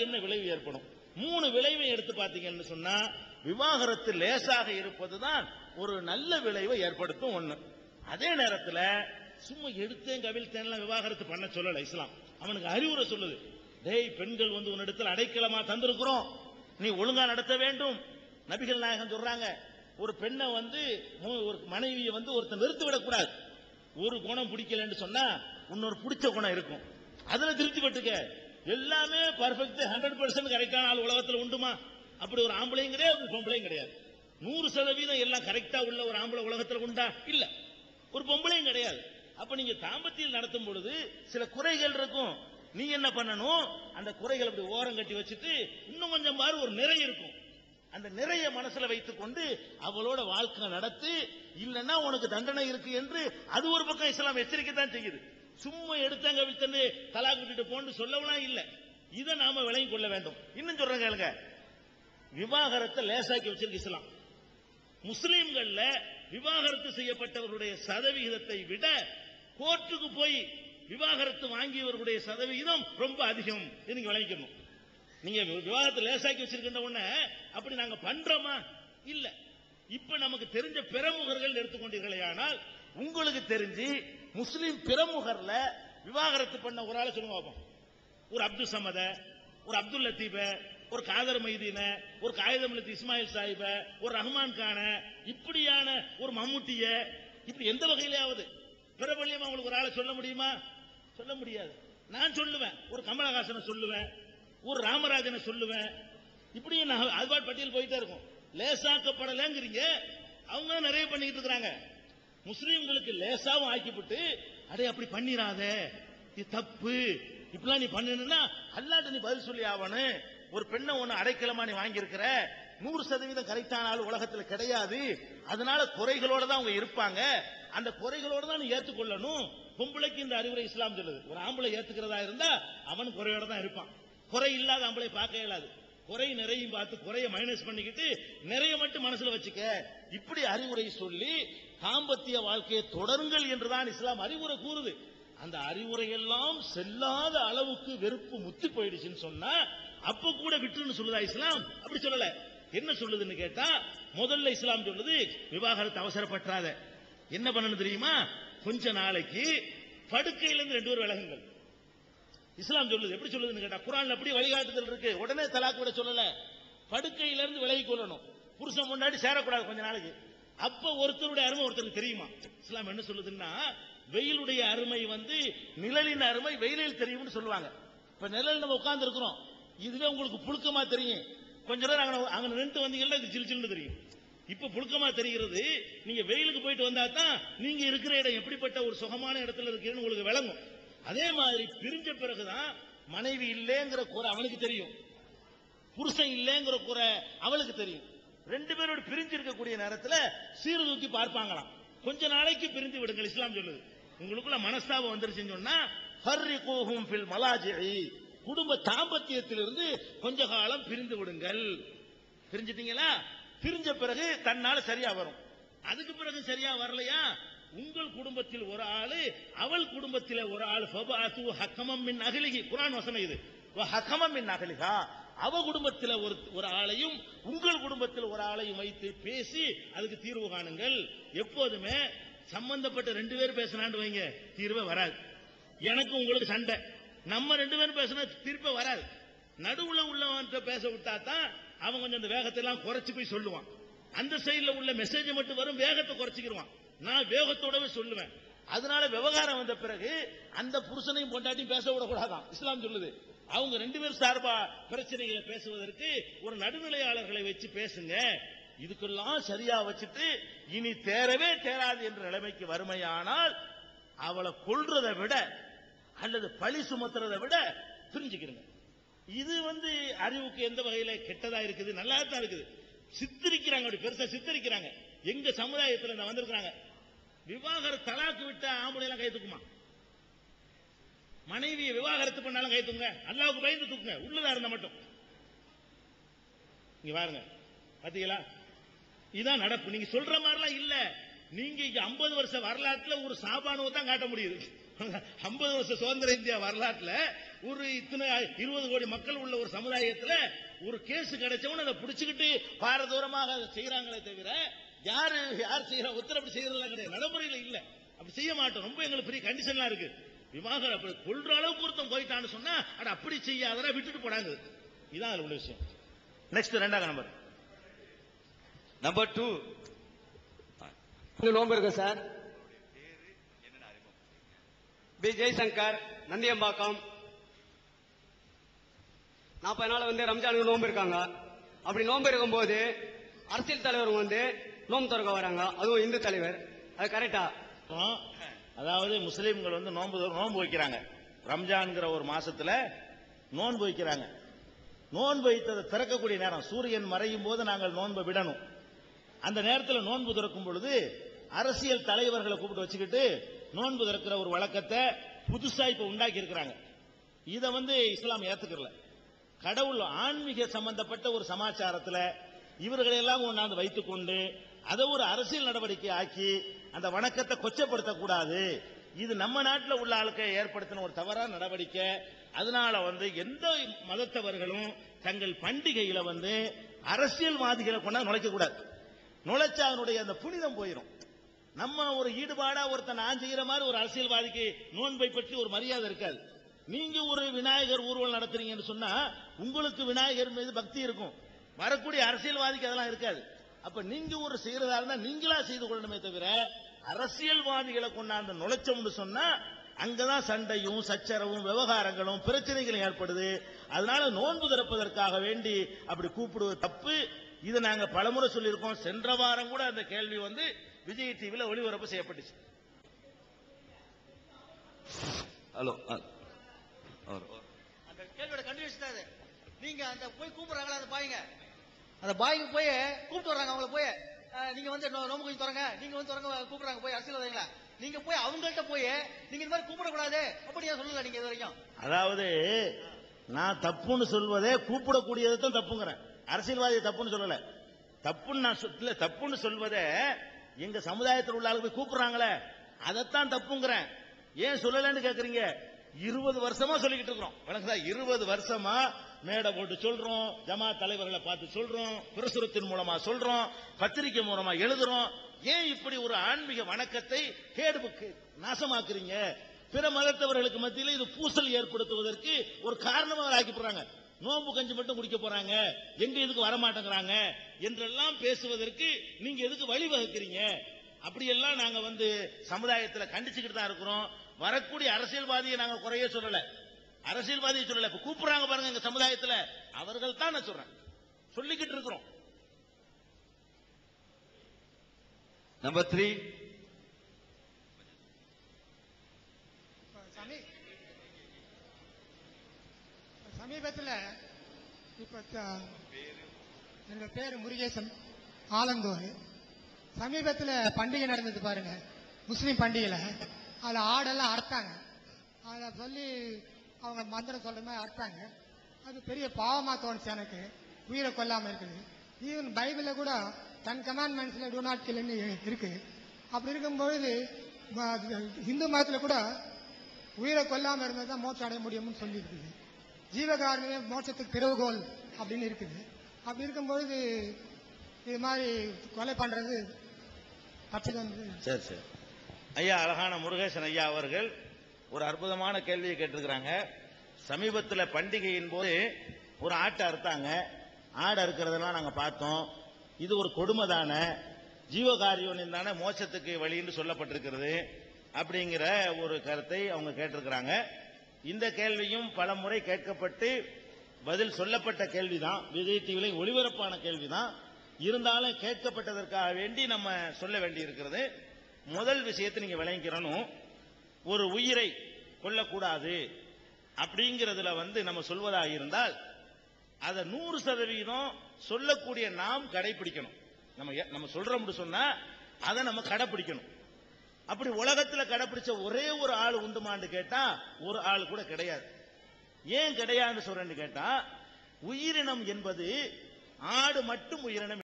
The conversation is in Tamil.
என்ன விளைவு ஏற்படும்? 3 விளைவை எடுத்து பார்த்தீங்கன்னு சொன்னா விவாகரத்து லேசாக இருப்பதுதான் ஒரு நல்ல விளைவை ஏற்படுத்தும் ஒண்ணு. அதே நேரத்தில் சும்மா எடுத்தேன் கவிழ்த்தேன் விவாகரத்து பண்ண சொல்லல இஸ்லாம். அவனுக்கு அறிவுரை சொல்லுது. டேய், பெண்கள் வந்து உன்னிடத்தில் அடைக்கலமா தந்திருக்கிறோம், நீ ஒழுங்கா நடத்த வேண்டும். நபிகள் நாயகம் சொல்றாங்க, ஒரு பெண்ணை வந்து ஒரு மனைவியை வந்து ஒருத்தன் வெறுத்து விடக்கூடாது. ஒரு குணம் பிடிக்கலன்னு சொன்னா இன்னொரு பிடிச்ச குணம் இருக்கும், அதுல திருப்தி பட்டுக்க. எல்லாமே பர்ஃபெக்ட் 100% கரெக்டான ஆள் உலகத்தில் உண்டுமா? அப்படி ஒரு ஆம்பளையும் கிடையாது, ஒரு பொம்பளையும் கிடையாது. 100% எல்லாம் கரெக்டா உள்ள ஒரு ஆம்பளை உலகத்தில் உண்டா? இல்ல. ஒரு பொம்பளையும் கிடையாது. அப்ப நீங்க தாம்பத்தியம் நடத்தும் பொழுது சில குறைகள் இருக்கும். நீ என்ன பண்ணணும், அந்த குறைகள் அப்படி ஓரம் கட்டி வச்சுட்டு இன்னும் கொஞ்சம் பாரு ஒரு நிறை இருக்கும், அந்த நிறைய மனசுல வைத்துக் கொண்டு அவளோட வாழ்க்கை நடத்து. இல்லைன்னா உனக்கு தண்டனை இருக்கு என்று அது ஒரு பக்கம் இஸ்லாம் எச்சரிக்கை தான் செய்யுது. சும்மா எடுத்தாங்க வித்தன்னு தலாக் விட்டுட்டு போன்னு சொல்லவெல்லாம் இல்ல. இதை நாம விளங்கிக் கொள்ள வேண்டும். இன்னும் சொல்றேன் கேளுங்க, விவாகரத்தை லேசாக்கி வச்சிருக்கு இஸ்லாம். முஸ்லிம்கள்ல விவாகரத்து செய்யப்பட்டவர்களுடைய சதவிகிதத்தை விட கோர்ட்டுக்கு போய் விவாகரத்து வாங்கியவர்களுடைய சதவிகிதம் ரொம்ப அதிகம். நீங்க விளங்கிக்கணும். நீங்க விவாகரத்தை லேசாக்கி வச்சிருக்கின்ற உடனே அப்படி நாங்க பண்றோமா? இல்ல. இப்ப நமக்கு தெரிஞ்ச பிரமுகர்கள் எடுத்துக்கொண்டீர்களே, ஆனால் உங்களுக்கு தெரிஞ்சு முஸ்லிம் பிரமுகர்ல விவாகரத்து பண்ண ஒரு ஆளை சொல்லுங்க பார்ப்போம். ஒரு அப்துல் சமத, ஒரு அப்துல் லத்தீப, ஒரு காதர் மைதீன, ஒரு காகிதம் இஸ்மாயில் சாஹிப, ஒரு ரஹ்மான் கான, இப்படியான ஒரு மம்முட்டிய, இப்படி எந்த வகையிலாவது பிரபல்யமா உங்களுக்கு ஒரு ஆளை சொல்ல முடியுமா? சொல்ல முடியாது. நான் சொல்லுவேன், ஒரு கமலஹாசனை சொல்லுவேன், ஒரு ராமராஜனை சொல்லுவேன். இப்படி அதுபாட் பட்டியல் போயிட்டே இருக்கும். லேசாக்கப்படலங்கிறீங்க, அவங்க நிறைய பண்ணிட்டு இருக்கிறாங்க. முஸ்லீம்களுக்கு லேசாவும் ஆக்கிவிட்டு, அடே அப்படி பண்ணிராத, இது தப்பு, இப்பெல்லாம் நீ பண்ணணும்னா அல்லாட்ட நீ பதில் சொல்லி ஆவணும். ஒரு பெண்ணை ஒண்ணு அடைக்கலமா நீ வாங்கி இருக்கிற, 100% கரெக்டான ஆள் உலகத்தில் கிடையாது, அதனால குறைகளோட தான் அவங்க இருப்பாங்க, அந்த குறைகளோட தான் நீ ஏற்றுக்கொள்ளணும். பொம்பளைக்கு இந்த அறிவுரை இஸ்லாம் சொல்லுது. ஒரு ஆம்பளை ஏத்துக்கிறதா இருந்தா அவன் குறையோட தான் இருப்பான். குறை இல்லாத ஆம்பளை பார்க்க இயலாது. குறை நிறையும் பார்த்து குறைய மைனஸ் பண்ணிக்கிட்டு நிறைய மட்டும் மனசுல வச்சுக்க, இப்படி அறிவுரை சொல்லி தாம்பத்திய வாழ்க்கையை தொடருங்கள் என்றுதான் இஸ்லாம் அறிவுரை கூறுது. அந்த அறிவுரை எல்லாம் செல்லாத அளவுக்கு வெறுப்பு முத்தி போயிடுச்சுன்னு சொன்னா அப்ப கூட விட்டுன்னு சொல்லுதா இஸ்லாம்? அப்படி சொல்லல. என்ன சொல்லுதுன்னு கேட்டா, முதல்ல இஸ்லாம் சொல்லுது விவாகரத்து அவசரப்பட்டாத. என்ன பண்ணணும் தெரியுமா? கொஞ்ச நாளைக்கு படுக்கையிலிருந்து 2 பேர் விலகுங்கள். இஸ்லாம் சொல்லுது. எப்படி சொல்லுதுன்னு கேட்டா, குர்ஆன்ல அப்படி வழிகாட்டுதல் இருக்கு. உடனே தலாக் விட சொல்லல. படுக்கையிலிருந்து விலகி கொள்ளணும். புருஷன் முன்னாடி சேரக்கூடாது கொஞ்ச நாளைக்கு. அப்ப ஒருத்தருடைய அருமை ஒருத்தருக்கு தெரியுமா? இஸ்லாம் என்ன சொல்லுதுன்னா, வெயிலுடைய அருமை வந்து நிழலின் அருமை வெயிலில் தெரியும்னு சொல்லுவாங்க. இப்ப நிழல் நம்ம உட்கார்ந்து இருக்கிறோம், இதுவே உங்களுக்கு புழுக்கமா தெரியும். கொஞ்ச நேரம் அங்க நின்று வந்தீங்கன்னா இது சில் சில்னு தெரியும். இப்ப புழுக்கமா தெரிகிறது. நீங்க வெயிலுக்கு போயிட்டு வந்தா தான் நீங்க இருக்கிற இடம் எப்படிப்பட்ட ஒரு சுகமான இடத்துல இருக்குன்னு உங்களுக்கு விளங்கும். அதே மாதிரி பிரிஞ்ச பிறகுதான் மனைவி இல்லைங்கிற குறை அவனுக்கு தெரியும், புருஷன் இல்லைங்கிற குறை அவளுக்கு தெரியும். 2 பேரோட பிரிஞ்சு இருக்கக்கூடிய நேரத்தில் சீர்தூக்கி பார்ப்பாங்களாம். கொஞ்ச நாளைக்கு பிரிந்து விடுங்கள். இஸ்லாம் சொல்லுது, உங்களுக்குள்ள மனஸ்தாபம் வந்துருச்சுன்னு சொன்னா ஃபர்ரிகூஹும் ஃபில் மலாஜிஇ, குடும்ப தாம்பத்தியத்திலிருந்து கொஞ்ச காலம் பிரிந்து விடுங்கள். பிரிஞ்சிட்டீங்களா? பிரிஞ்ச பிறகு தன்னால சரியா வரும். அதுக்கு பிறகு சரியா வரலையா, உங்கள் குடும்பத்தில் ஒரு ஆளு அவள் குடும்பத்தில் ஒரு ஆளு, ஃபபாது ஹக்கமம் மின் அஹ்லிஹி, குர்ஆன் வசனம் இது. ஹக்கமம் மின் அஹ்லிஹா, அவ குடும்பத்தில் ஒரு ஆளையும் உங்கள் குடும்பத்தில் ஒரு ஆளையும் வைத்து பேசி அதுக்கு தீர்வு காணுங்கள். எப்போதுமே சம்பந்தப்பட்ட 2 பேர் பேசினான்னு வைங்க, தீர்வே வராது. எனக்கு உங்களுக்கு சண்டை, நம்ம 2 பேரும் பேசினா தீர்ப்பே வராது. நடுவுல உள்ளவன் பேச விட்டா தான் அவன் கொஞ்சம் அந்த வேகத்தை எல்லாம் குறைச்சு போய் சொல்லுவான். அந்த சைடுல உள்ள மெசேஜ் மட்டும் வரும், வேகத்தை குறைச்சிக்கிடுவான். நான் வேகத்தோடவே சொல்லுவேன். அதனால விவகாரம் வந்த பிறகு அந்த புருஷனையும் பொண்டாட்டியும் பேச விடக்கூடாதான் இஸ்லாம் சொல்லுது. அவங்க 2 பேரும் சார்பா பிரச்சனைகளை பேசுவதற்கு ஒரு நடுநிலையாளர்களை வச்சு பேசுங்க. இதுக்கெல்லாம் சரியா வச்சுட்டு இனி தேரவே தேராது என்ற நிலைமைக்கு வறுமையானால் அவளை கொல்றதை விட அல்லது பழி சுமத்துறதை விட பிரிஞ்சுக்கிறங்க. இது அறிவுக்கு எந்த வகையில கெட்டதா இருக்குது? நல்லா தான் இருக்குது. சித்தரிக்கிறாங்க, அப்படி பெருசா சித்தரிக்கிறாங்க. எங்க சமுதாயத்தில் வந்திருக்கிறாங்க. விவாகரத்து தலாக்கு விட்ட ஆம்பளை எல்லாம் கை தூக்குமா? மனைவியை விவாகரத்து பண்ணாலும் கை தூங்க, அல்லாஹ்வுக்கு பயந்து தூக்குங்க, உள்ளதா இருந்தா மட்டும். இங்க பாருங்க, பாத்தீங்களா? இதான் நடப்பு. நீங்க சொல்ற மாதிரிலாம் இல்ல. நீங்க 50 வருஷ வரலாற்றுல ஒரு சாபானுவை தான் காட்ட முடியுது. 50 வருஷ சுதந்திர இந்தியா வரலாற்றுல ஒரு இத்தனை 20 கோடி மக்கள் உள்ள ஒரு சமுதாயத்துல ஒரு கேஸ் கிடைச்சவன அதை பிடிச்சுக்கிட்டு பாரதூரமாக அதை செய்யறாங்களே தவிர யார் செய்யற உத்தரவு செய்யறதெல்லாம் கிடையாது, நடைமுறையில இல்ல, அப்படி செய்ய மாட்டோம். ரொம்ப எங்களுக்கு பெரிய கண்டிஷன்லாம் இருக்கு. விவாகரம் அப்படி கொள்ற அளவுக்கு ஒருத்தன் போயிட்டான்னு சொன்னா அப்படி செய்யாத விட்டுட்டு போடாங்க. இதான் அதுல உள்ள விஷயம். நெக்ஸ்ட் ரெண்டாவது நம்பர் 2 நோம்பு இருக்கு சார். பி ஜெய்சங்கர், நந்தியம்பாக்கம். 40 நாள் ரம்ஜானுக்கு நோம்பு இருக்காங்க. அப்படி நோம்பு இருக்கும்போது அரசியல் தலைவர் நோம்பு திறக்க வராங்க, அதுவும் இந்து தலைவர், அது கரெக்டா? அதாவது முஸ்லீம்கள் நோன்பு வைக்கிறாங்க. ரம்ஜான்ங்கிற ஒரு மாசத்துல நோன்பு வைக்கிறாங்க. நோன்பு வைத்ததை திறக்கக்கூடிய நேரம் சூரியன் மறையும் போது நாங்கள் நோன்பை விடணும். அந்த நேரத்தில் நோன்பு திறக்கும் பொழுது அரசியல் தலைவர்களை கூப்பிட்டு வச்சுக்கிட்டு நோன்பு திறக்கிற ஒரு வழக்கத்தை புதுசா இப்ப உண்டாக்கி இருக்கிறாங்க. இதை இஸ்லாம் ஏத்துக்கல. கடவுள் ஆன்மீக சம்பந்தப்பட்ட ஒரு சமாச்சாரத்தில் இவர்களெல்லாம் கொண்டாந்து வைத்துக் கொண்டு அதை ஒரு அரசியல் நடவடிக்கை ஆக்கி அந்த வணக்கத்தை கொச்சப்படுத்தக்கூடாது. இது நம்ம நாட்டில் உள்ள ஆளுக்கு ஏற்படுத்தின ஒரு தவறான நடவடிக்கை. அதனால எந்த மதத்தவர்களும் தங்கள் பண்டிகையில அரசியல்வாதிகளை கொண்டா நுழைக்க கூடாது. நுழைச்சா அதனுடைய அந்த புனிதம் போயிடும். நம்ம ஒரு ஈடுபாடா ஒருத்தன் நான் செய்யற மாதிரி ஒரு அரசியல்வாதிக்கு நோன்பை பற்றி ஒரு மரியாதை இருக்காது. நீங்க ஒரு விநாயகர் ஊர்வலம் நடத்துறீங்கன்னு சொன்னா உங்களுக்கு விநாயகர் மீது பக்தி இருக்கும், வரக்கூடிய அரசியல்வாதிக்கு அதெல்லாம் இருக்காது. அப்ப நீங்க ஒரு செய்யறதா இருந்தா நீங்களா செய்து கொள்ளணுமே தவிர அரசியல்வாதிகளை கொண்டாந்து நுழைச்சோம்னு சொன்னா அங்கதான் சண்டையும் சச்சரவும் விவகாரங்களும் பிரச்சனைகளும் ஏற்படுது. அதனால நோன்பு திறப்பதற்காக வேண்டி அப்படி கூப்பிடுவது தப்பு. இதை நாங்க பலமுறை சொல்லியிருக்கோம். சென்ற வாரம் கூட அந்த கேள்வி விஜய் டிவில ஒளிபரப்பு செய்யப்பட்டுச்சு. ஹலோ, அந்த கேள்வியோட கண்டினியூஷன் தான். நீங்க அந்த போய் கூப்பிடுறாங்களா அந்த பாய்ங்க, அந்த பாய்க்கு போய் கூப்பிட்டு வர்றாங்க. அவங்கள போய் நீங்க நோம்பு கொஞ்சம் தொடங்க, நீங்க தொடங்க கூப்பிடுறாங்க போய் அரசியல்வாதிகளா. நீங்க போய் அவங்கள்ட்ட போய் நீங்க இந்த மாதிரி கூப்பிடக்கூடாது அப்படியா சொல்லல நீங்க இது வரைக்கும்? அதாவது நான் தப்புன்னு சொல்வதே கூப்பிடக்கூடியதை தான் தப்புங்கிறேன். அரசியல்வாதியை தப்புன்னு சொல்லல. தப்புன்னு நான் சொல்ல, தப்புன்னு சொல்வதே எங்க சமுதாயத்தில் உள்ள ஆளுக்கு போய் கூப்பிடுறாங்களே அதைத்தான் தப்புங்கிறேன். ஏன் சொல்லலன்னு கேக்குறீங்க? 20 வருஷமா சொல்லிக்கிட்டு இருக்கிறோம். 20 வருஷமா மேடை போட்டு சொல்றோம், ஜமாத் தலைவர்களை பார்த்து சொல்றோம், பிரசுரத்தின் மூலமா சொல்றோம், பத்திரிகை மூலமா எழுதுறோம். ஏன் இப்படி ஒரு ஆன்மீக வணக்கத்தை நாசமாக்குறீங்க? பிற மதத்தவர்களுக்கு மத்தியில் இது பூசல் ஏற்படுத்துவதற்கு ஒரு காரணமாக ஆக்கிப்படுறாங்க. நோம்பு கஞ்சி மட்டும் குடிக்க போறாங்க, எங்க இதுக்கு வரமாட்டேங்கிறாங்க என்றெல்லாம் பேசுவதற்கு நீங்க எதுக்கு வழிவகுக்கிறீங்க? அப்படியெல்லாம் நாங்க சமுதாயத்தில் கண்டிச்சுக்கிட்டு தான் இருக்கிறோம். வரக்கூடிய அரசியல்வாதியை நாங்க குறைய சொல்லல, அரசியல்வாதியை சொல்லல. இப்ப கூப்பிடுறாங்க பாருங்க எங்க சமுதாயத்தில், அவர்கள் தான் நான் சொல்றேன், சொல்லிக்கிட்டு இருக்கிறோம். நம்பர் 3. சமீபத்தில் இப்ப என்னோட பேரு முருகேசன், ஆலந்தூர். சமீபத்தில் பண்டிகை நடந்தது பாருங்க, முஸ்லீம் பண்டிகையில. அதில் ஆடெல்லாம் அறுத்தாங்க. அதை சொல்லி அவங்க மந்திரம் சொல்ற மாதிரி அறுத்தாங்க. அது பெரிய பாவமா தோணுச்சு எனக்கு, உயிரை கொல்லாம இருக்குது. ஈவன் பைபிள்ல கூட 10 கமாண்ட்மெண்ட்ஸ்ல டூ நாட் கில்னு இருக்கு. அப்படி இருக்கும்பொழுது இந்து மதத்தில் கூட உயிரை கொல்லாம இருந்தால் தான் மோட்சம் அடைய முடியும்னு சொல்லி இருக்குது. ஜீவகாரணமே மோட்சத்துக்கு திறவுகோல் அப்படின்னு இருக்குது. அப்படி இருக்கும்பொழுது இது மாதிரி கொலை பண்றது தப்புதான். சரி சரி ஐயா, அழகான முருகேசன் ஐயா அவர்கள் ஒரு அற்புதமான கேள்வியை கேட்டிருக்கிறாங்க. சமீபத்தில் பண்டிகையின் போது ஒரு ஆட்டை அறுத்தாங்க. ஆடு அறுக்கிறதெல்லாம் நாங்க பார்த்தோம். இது ஒரு கொடுமை தானே, ஜீவகாரியம் தானே மோட்சத்துக்கு வழின்னு சொல்லப்பட்டிருக்கிறது அப்படிங்கிற ஒரு கருத்தை அவங்க கேட்டிருக்கிறாங்க. இந்த கேள்வியும் பல முறை கேட்கப்பட்டு பதில் சொல்லப்பட்ட கேள்விதான், விஜய் டிவில ஒளிபரப்பான கேள்விதான். இருந்தாலும் கேட்கப்பட்டதற்காக வேண்டி நம்ம சொல்ல வேண்டி இருக்கிறது. முதல் விஷயத்தை நீங்க விளங்கிக்கிறணும், ஒரு உயிரை கொல்லக்கூடாது அப்படிங்கிறதுல நம்ம சொல்வதாக இருந்தால் அதை 100% சொல்லக்கூடிய நாம் கடைபிடிக்கணும். நம்ம சொல்றோம்னு சொன்னா அதை நம்ம கடைபிடிக்கணும். அப்படி உலகத்தில் கடைபிடிச்ச ஒரே ஒரு ஆள் உண்டுமான்னு கேட்டா ஒரு ஆள் கூட கிடையாது. ஏன் கிடையாதுன்னு சொல்றேன்னு கேட்டா, உயிரினம் என்பது ஆடு மட்டும் உயிரினம்